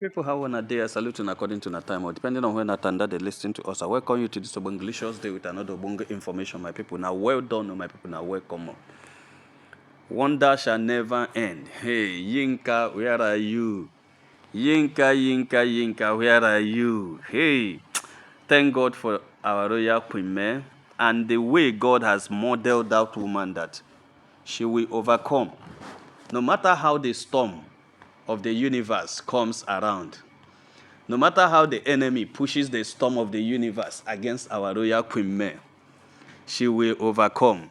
People have one a day, I salute you according to the time, or depending on when attend that they listen to us. I welcome you to this Obonglicious day with another Obongo information, my people. Now, well done, my people. Now, welcome. Wonder shall never end. Hey, Yinka, where are you? Yinka, where are you? Hey, thank God for our royal queen, Mary, and the way God has modeled that woman that she will overcome. No matter how the storm of the universe comes around, no matter how the enemy pushes the storm of the universe against our royal queen Mary, she will overcome.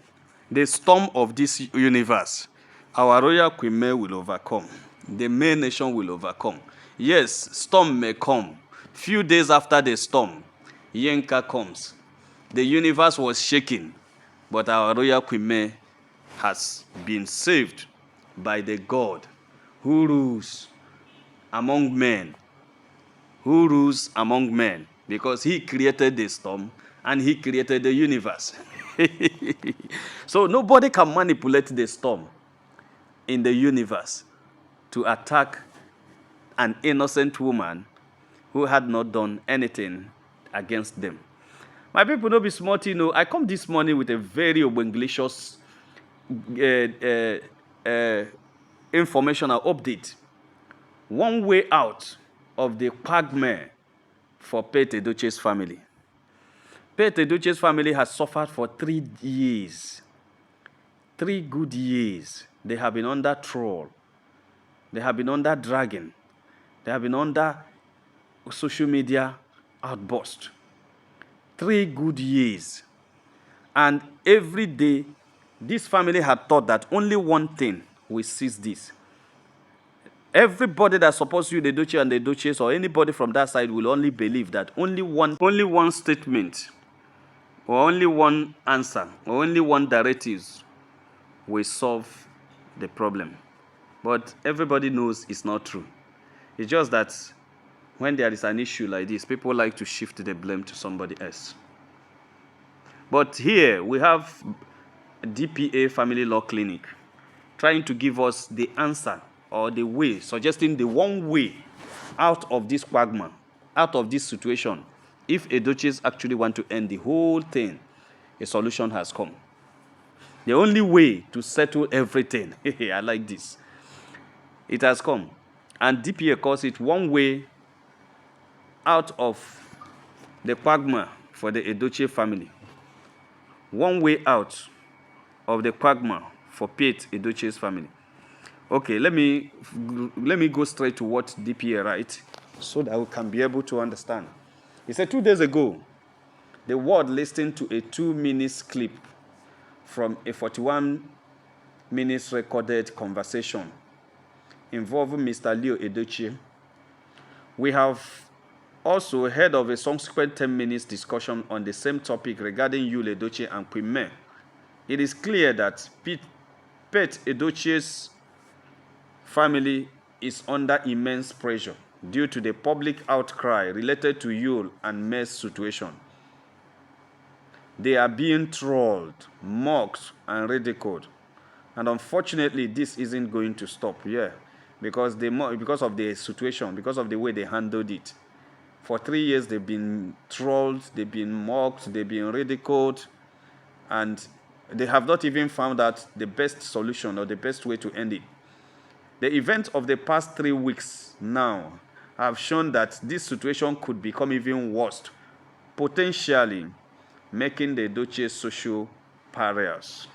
The storm of this universe, our royal queen Mary will overcome. The main nation will overcome. Yes, storm may come. Few days after the storm, Yenka comes. The universe was shaking, but our royal queen Mary has been saved by the God who rules among men, because he created the storm and he created the universe. So nobody can manipulate the storm in the universe to attack an innocent woman who had not done anything against them. My people, no be smart, I come this morning with a very obenglicious informational update. One way out of the quagmire for Pete Edochie's family. Pete Edochie's family has suffered for 3 years. 3 good years. They have been under troll. They have been under dragging. They have been under social media outburst. 3 good years. And every day, this family had thought that only one thing will seize this. Everybody that supports you, the Edochie and the Edochies, or anybody from that side will only believe that only one statement, or only one answer, or only one directive will solve the problem. But everybody knows it's not true. It's just that when there is an issue like this, people like to shift the blame to somebody else. But here we have DPA Family Law Clinic trying to give us the answer or the way, suggesting the one way out of this quagmire, out of this situation. If Edochies actually want to end the whole thing, a solution has come. The only way to settle everything, I like this, it has come. And DPA calls it one way out of the quagmire for the Edochie family. One way out of the quagmire for Pete Edochie's family. Okay, let me go straight to what DPA writes so that we can be able to understand. He said 2 days ago, the world listened to a 2 minutes clip from a 41 minutes recorded conversation involving Mr. Leo Edochie. We have also heard of a subsequent 10 minutes discussion on the same topic regarding Yul Edochie and Queen Mary. It is clear that Pete Edochie's family is under immense pressure due to the public outcry related to Yul and Mary's situation. They are being trolled, mocked, and ridiculed. And unfortunately, this isn't going to stop, because of the situation, because of the way they handled it. For 3 years, they've been trolled, they've been mocked, they've been ridiculed, and they have not even found out the best solution or the best way to end it. The events of the past 3 weeks now have shown that this situation could become even worse, potentially making the Edochie social pariahs.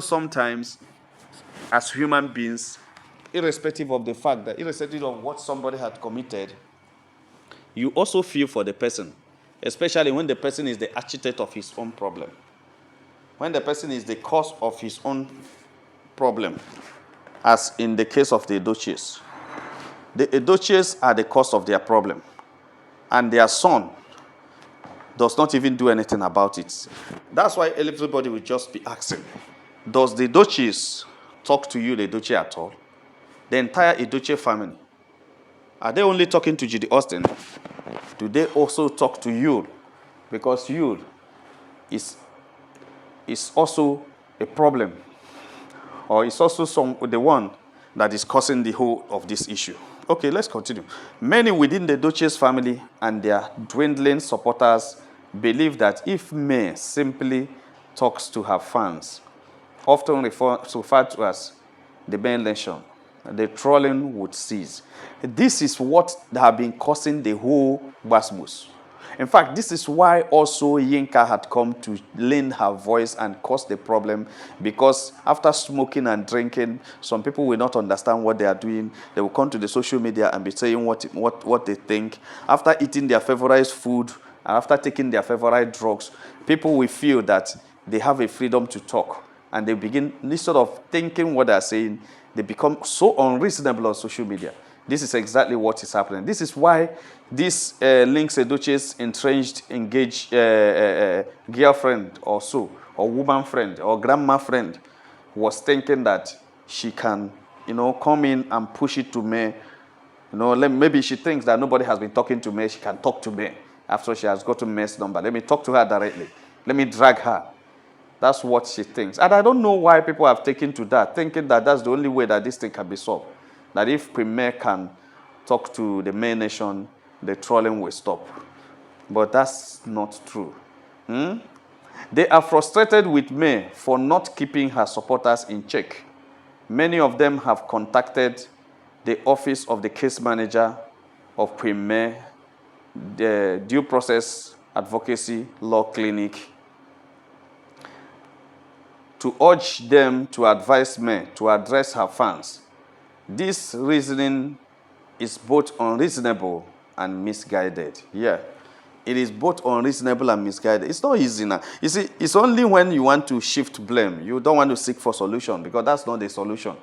Sometimes as human beings, irrespective of what somebody had committed, you also feel for the person, especially when the person is the architect of his own problem. When the person is the cause of his own problem, as in the case of the Edochies. The Edochies are the cause of their problem, and their son does not even do anything about it. That's why everybody will just be asking, does the Edochies talk to you, the Edochie, at all? The entire Edochie family, are they only talking to Judy Austin? Do they also talk to Yul? Because Yul is also a problem, or is also the one that is causing the whole of this issue. Okay, let's continue. Many within the Edochie's family and their dwindling supporters believe that if May simply talks to her fans, often referred to as the May Nation, the trolling would cease. This is what have been causing the whole basmus. In fact, this is why also Yinka had come to lend her voice and cause the problem, because after smoking and drinking, some people will not understand what they are doing. They will come to the social media and be saying what they think. After eating their favorite food and after taking their favorite drugs, people will feel that they have a freedom to talk. And they begin, instead of thinking what they are saying, they become so unreasonable on social media. This is exactly what is happening. This is why this links Edochie's entrenched, engaged girlfriend or so, or woman friend, or grandma friend, was thinking that she can, come in and push it to me. Maybe she thinks that nobody has been talking to me. She can talk to me after she has gotten May's number. Let me talk to her directly. Let me drag her. That's what she thinks. And I don't know why people have taken to that, thinking that that's the only way that this thing can be solved. That if Premier can talk to the May Nation, the trolling will stop. But that's not true. They are frustrated with May for not keeping her supporters in check. Many of them have contacted the office of the case manager of Premier, the Due Process Advocacy Law Clinic, to urge them to advise May to address her fans. This reasoning is both unreasonable and misguided. Yeah, it is both unreasonable and misguided. It's not easy now. You see, it's only when you want to shift blame. You don't want to seek for solution, because that's not the solution.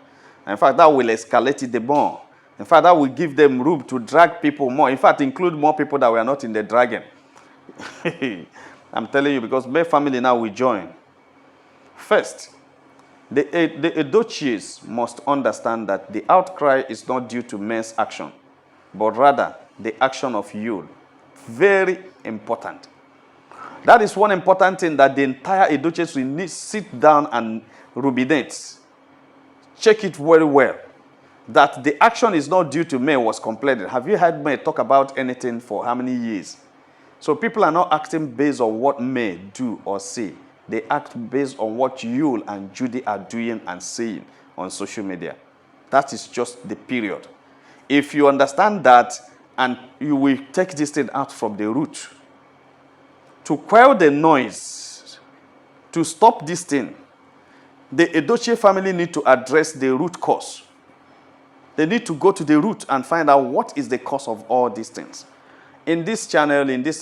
In fact, that will escalate it the more. In fact, that will give them room to drag people more. In fact, include more people that were not in the dragging. I'm telling you, because May family now will join. First, the Edochies must understand that the outcry is not due to May's action, but rather the action of Yul. Very important. That is one important thing that the entire Edochies will need to sit down and ruminate. Check it very well. That the action is not due to May was complaining. Have you heard May talk about anything for how many years? So people are not acting based on what May do or say. They act based on what Yul and Judy are doing and saying on social media. That is just the period. If you understand that, and you will take this thing out from the root, to quell the noise, to stop this thing, the Edochie family need to address the root cause. They need to go to the root and find out what is the cause of all these things. In this channel, in this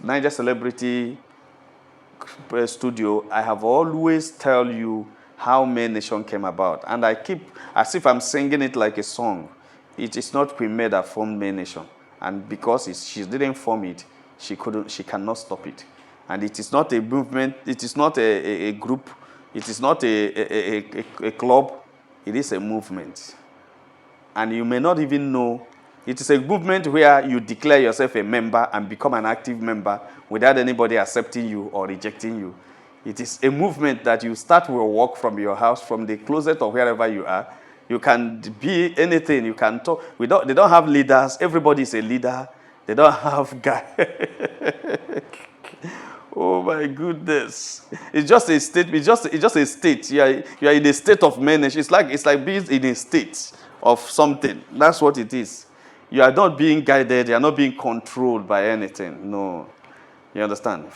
Niger Celebrity Studio, I have always tell you how May Nation came about. And I keep, as if I'm singing it like a song. It is not Premier that formed May Nation. And because she didn't form it, she cannot stop it. And it is not a movement, it is not a group, it is not a club, it is a movement. And you may not even know. It is a movement where you declare yourself a member and become an active member without anybody accepting you or rejecting you. It is a movement that you start your work from your house, from the closet or wherever you are. You can be anything. You can talk. They don't have leaders. Everybody is a leader. They don't have guys. Oh my goodness! It's just a state. It's just a state. You are in a state of menace. It's like being in a state of something. That's what it is. You are not being guided. You are not being controlled by anything. No. You understand?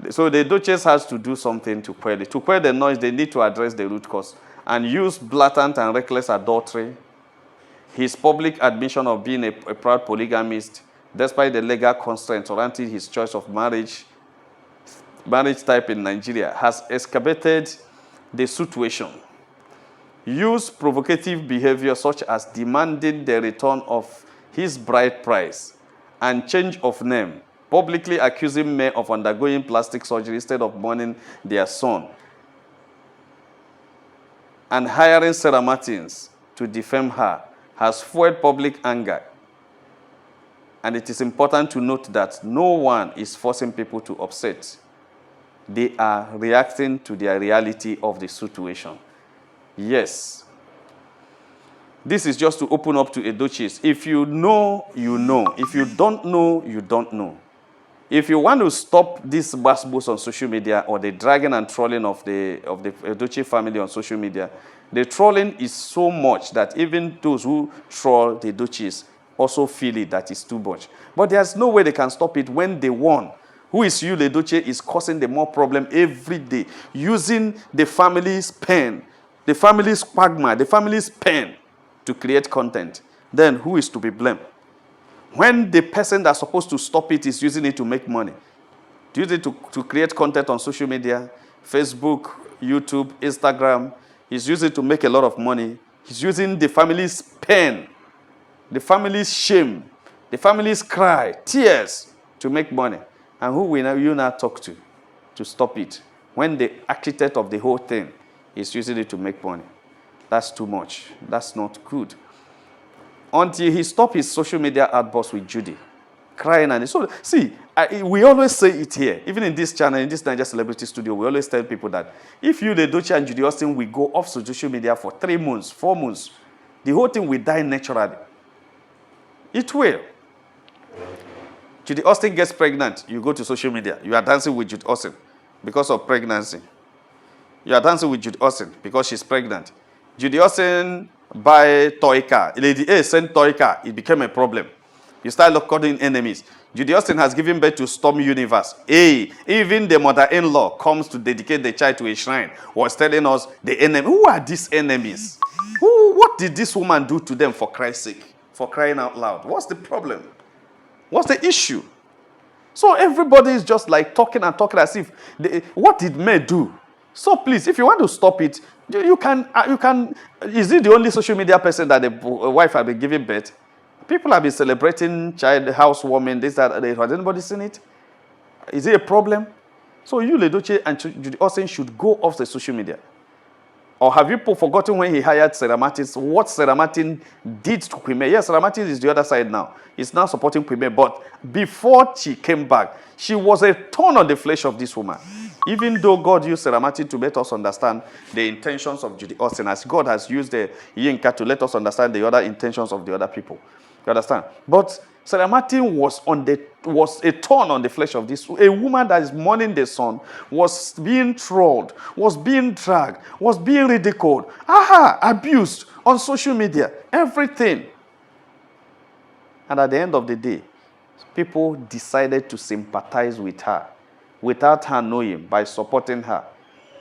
So the Duchess has to do something to quell it. To quell the noise, they need to address the root cause and use blatant and reckless adultery, his public admission of being a proud polygamist, despite the legal constraints surrounding his choice of marriage type in Nigeria, has excavated the situation. Use provocative behavior such as demanding the return of his bride price and change of name, publicly accusing May of undergoing plastic surgery instead of mourning their son, and hiring Sarah Martins to defame her, has fueled public anger. And it is important to note that no one is forcing people to upset. They are reacting to the reality of the situation. Yes. This is just to open up to Edochies. If you know, you know. If you don't know, you don't know. If you want to stop this basbos on social media or the dragging and trolling of the Edochie family on social media, the trolling is so much that even those who troll the Edochies also feel it that it's too much. But there's no way they can stop it when the one who is Yul Edochie is causing them more problem every day, using the family's pen, the family's quagmire, the family's pen to create content. Then who is to be blamed? When the person that's supposed to stop it is using it to make money, use it to create content on social media, Facebook, YouTube, Instagram, he's using it to make a lot of money. He's using the family's pain, the family's shame, the family's cry, tears to make money. And who will you now talk to stop it? When the architect of the whole thing is using it to make money. That's too much. That's not good. Until he stopped his social media outburst with Judy, crying and so. See, we always say it here, even in this channel, in this Niger Celebrity Studio, we always tell people that if you, the Edochie and Judy Austin, will go off social media for 3 months, 4 months, the whole thing will die naturally. It will. Judy Austin gets pregnant, you go to social media, you are dancing with Judy Austin because of pregnancy. You are dancing with Judy Austin because she's pregnant. Judy Austin buy toy car. Lady A sent toy car. It became a problem. You start calling enemies. Judy Austin has given birth to Storm Universe. Even the mother-in-law comes to dedicate the child to a shrine. Was telling us the enemy. Who are these enemies? What did this woman do to them, for Christ's sake? For crying out loud. What's the problem? What's the issue? So everybody is just like talking and talking as if, what did May do? So please, if you want to stop it, you can. Is it the only social media person that the wife has been giving birth? People have been celebrating child housewarming, this, that. Has anybody seen it? Is it a problem? So you, Edochie and Judy Austin, should go off the social media. Or have you forgotten when he hired Sarah Martins, what Sarah Martin did to Queen May? Yes, Sarah Martin is the other side now. He's now supporting Queen May. But before she came back, she was a thorn on the flesh of this woman. Even though God used Sarah Martin to let us understand the intentions of Judy Austin, as God has used the Yinka to let us understand the other intentions of the other people. You understand? But Sarah Martin was a thorn on the flesh of this. A woman that is mourning the son was being trolled, was being dragged, was being ridiculed, abused on social media, everything. And at the end of the day, people decided to sympathize with her without her knowing, by supporting her.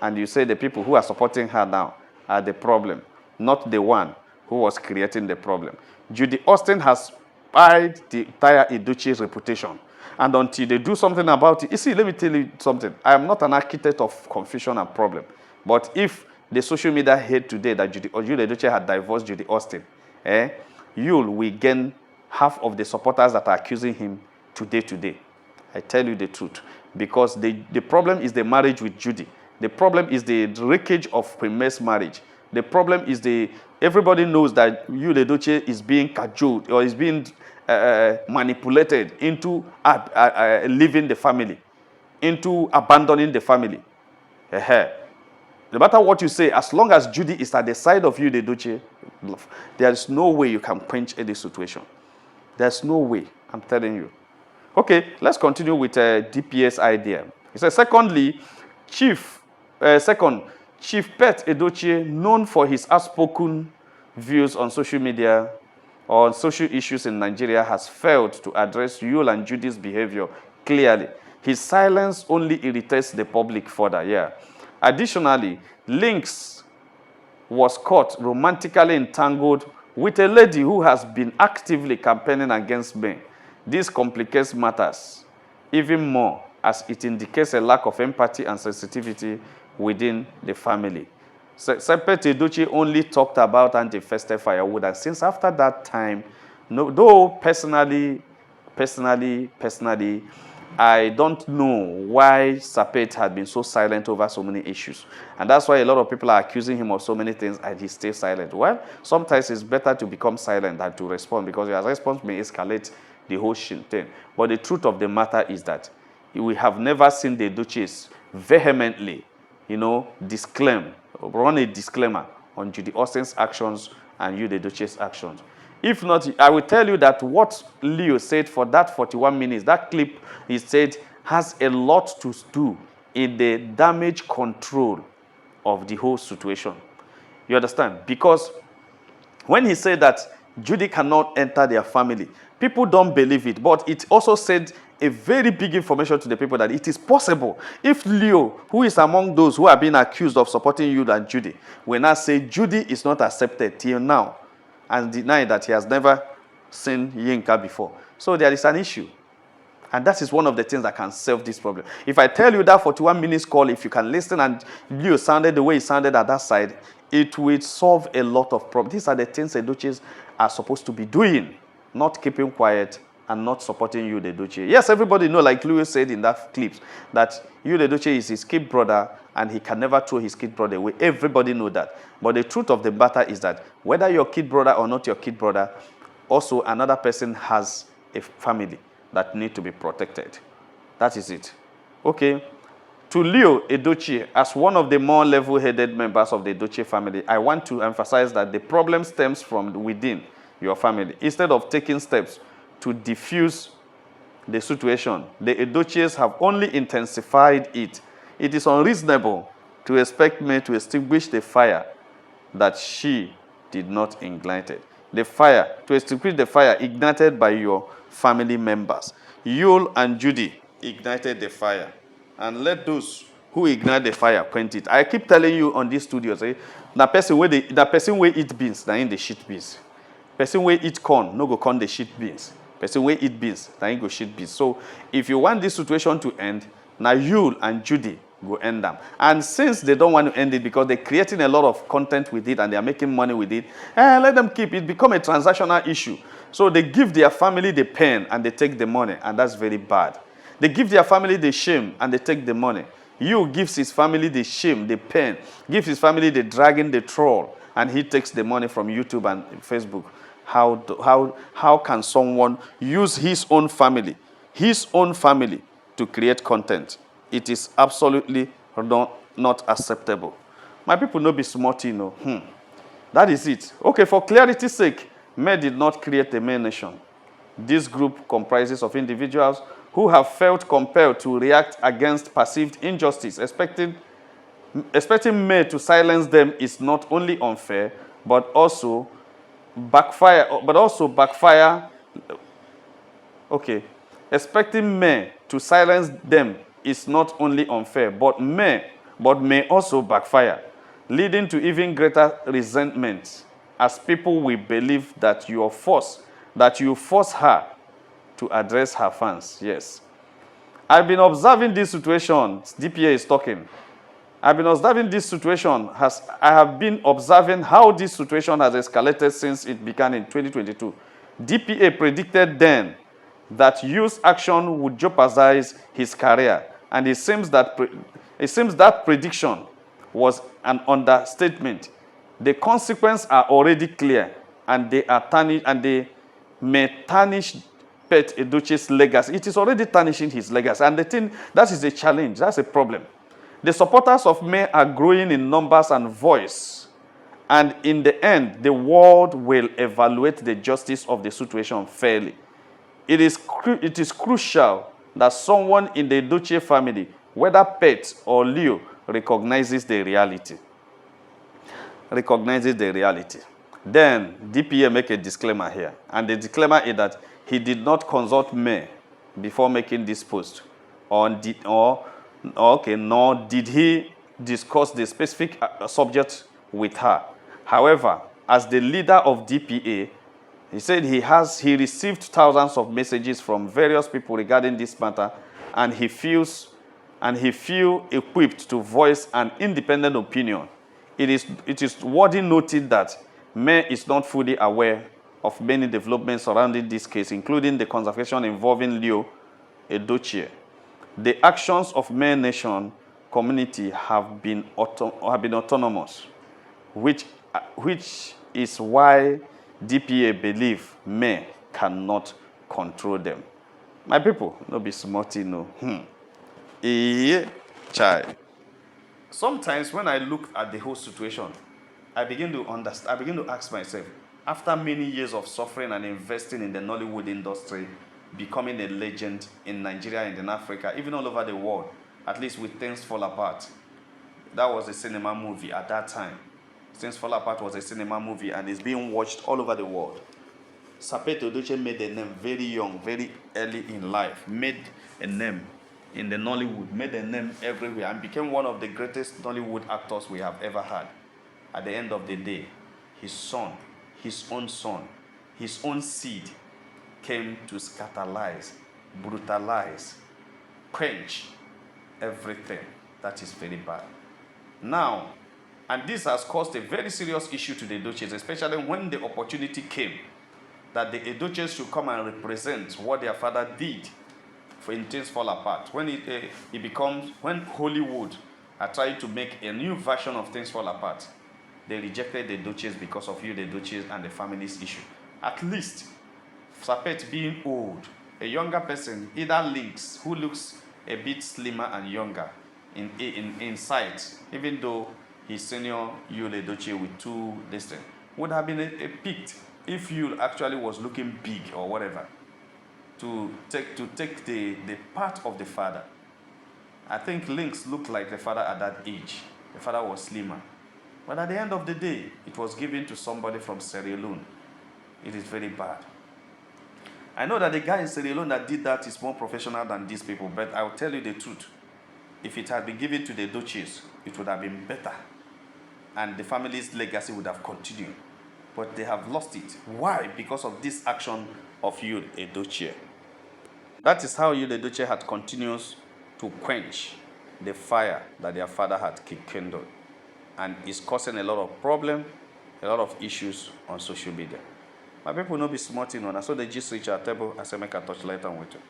And you say the people who are supporting her now are the problem, not the one who was creating the problem. Judy Austin has spied the entire Edochie's reputation. And until they do something about it, you see, let me tell you something. I am not an architect of confusion and problem. But if the social media heard today that Yul Edochie had divorced Judy Austin, Yul will gain half of the supporters that are accusing him today. I tell you the truth. Because the problem is the marriage with Judy. The problem is the wreckage of Queen May's marriage. The problem is everybody knows that Yul Edochie is being cajoled or is being manipulated into leaving the family, into abandoning the family. No matter what you say, as long as Judy is at the side of Yul Edochie, there is no way you can quench any situation. There's no way, I'm telling you. Okay, let's continue with DPS idea. It says, Chief Pet Edochie, known for his outspoken views on social media or on social issues in Nigeria, has failed to address Yul and Judy's behavior clearly. His silence only irritates the public further. Additionally, Lynx was caught romantically entangled with a lady who has been actively campaigning against May. This complicates matters even more, as it indicates a lack of empathy and sensitivity within the family. Sepet Edochie only talked about anti-festive firewood, and since after that time, though personally, I don't know why Sepet had been so silent over so many issues. And that's why a lot of people are accusing him of so many things and he stays silent. Well, sometimes it's better to become silent than to respond, because your response may escalate the whole thing. But the truth of the matter is that we have never seen the Edochies vehemently, run a disclaimer on Judy Austin's actions and you, the Edochie's actions. If not, I will tell you that what Leo said for that 41 minutes, that clip he said, has a lot to do in the damage control of the whole situation. You understand? Because when he said that Judy cannot enter their family, people don't believe it. But it also said a very big information to the people that it is possible. If Leo, who is among those who are being accused of supporting you and Judy, will now say Judy is not accepted till now and deny that he has never seen Yinka before. So there is an issue. And that is one of the things that can solve this problem. If I tell you that 41 minutes call, if you can listen and Leo sounded the way he sounded at that side, it will solve a lot of problems. These are the things Edochies are supposed to be doing, not keeping quiet and not supporting you, the Edochie. Yes, everybody know, like Lewis said in that clip, that you, the Edochie, is his kid brother and he can never throw his kid brother away. Everybody know that. But the truth of the matter is that whether your kid brother or not your kid brother, also another person has a family that need to be protected. That is it. Okay. To Leo Edochie, as one of the more level-headed members of the Edochie family, I want to emphasize that the problem stems from within your family. Instead of taking steps to diffuse the situation, the Edochies have only intensified it. It is unreasonable to expect me to extinguish the fire that she did not ignite. The fire, to extinguish the fire ignited by your family members. Yul and Judy ignited the fire. And let those who ignite the fire quench it. I keep telling you on this studio, say, the person will eat beans, na in the shit beans. Person will eat corn, no go corn the shit beans. Person will eat beans, na in go shit beans. So if you want this situation to end, now Yul and Judy go end them. And since they don't want to end it because they're creating a lot of content with it and they're making money with it, let them keep it. Become a transactional issue. So they give their family the pain and they take the money, and that's very bad. They give their family the shame and they take the money. You gives his family the shame, the pain, gives his family the dragging, the troll, and he takes the money from YouTube and Facebook. How can someone use his own family to create content? It is absolutely not acceptable. My people no be smart, you know. That is it. Okay, for clarity's sake, May did not create a May nation. This group comprises of individuals who have felt compelled to react against perceived injustice. Expecting May to silence them is not only unfair, but also backfire. Okay. Expecting May to silence them is not only unfair, but may also backfire, leading to even greater resentment, as people will believe that you force her to address her fans. Yes. I've been observing this situation. DPA is talking. I've been observing this situation. I have been observing how this situation has escalated since it began in 2022. DPA predicted then that Yu's action would jeopardize his career, and it seems that prediction was an understatement. The consequences are already clear, and they may tarnish Pet Edochie's legacy. It is already tarnishing his legacy, and the thing that is a challenge. That's a problem. The supporters of May are growing in numbers and voice, and in the end, the world will evaluate the justice of the situation fairly. It is crucial that someone in the Edochie family, whether Pet or Leo, recognizes the reality. Then DPA make a disclaimer here, and the disclaimer is that he did not consult May before making this post, nor did he discuss the specific subject with her. However, as the leader of DPA, he said he received thousands of messages from various people regarding this matter, and he feels equipped to voice an independent opinion. It is worthy noted that May is not fully aware of many developments surrounding this case, including the conversation involving Leo Edochie. The actions of May Nation community have been autonomous, which is why DPA believe May cannot control them. My people, no be smarty, no. Child. Sometimes when I look at the whole situation, I begin to ask myself, After many years of suffering and investing in the Nollywood industry, becoming a legend in Nigeria and in Africa, even all over the world, at least with Things Fall Apart. That was a cinema movie at that time. Things Fall Apart was a cinema movie and it's being watched all over the world. Sapet Edochie made a name very young, very early in life, made a name in the Nollywood, made a name everywhere, and became one of the greatest Nollywood actors we have ever had. At the end of the day, his son, his own seed came to scandalize, brutalize, quench everything. That is very bad. Now, and this has caused a very serious issue to the Edochies, especially when the opportunity came that the Edochies should come and represent what their father did for in Things Fall Apart. When when Hollywood are trying to make a new version of Things Fall Apart, they rejected the Edochies because of the Edochies and the family's issue. At least, Sapet being old, a younger person, either Lynx, who looks a bit slimmer and younger in sight, even though his senior Yul Edochie with two distance, would have been a picked if Yul actually was looking big or whatever, to take the part of the father. I think Lynx looked like the father at that age. The father was slimmer. But at the end of the day, it was given to somebody from Sierra Leone. It is very bad. I know that the guy in Sierra Leone that did that is more professional than these people, but I will tell you the truth. If it had been given to the Edochies, it would have been better. And the family's legacy would have continued. But they have lost it. Why? Because of this action of Yul Edochie. That is how Yul Edochie had continues to quench the fire that their father had kindled. And is causing a lot of problems, a lot of issues on social media. My people will not be smarting on us, so they just reach our table as I make a touch later with you.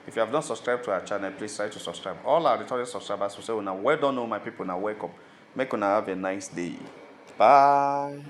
If you have not subscribed to our channel, please try to subscribe. All our returning subscribers will say, well, now, well done, my people, now welcome. Make you have a nice day. Bye.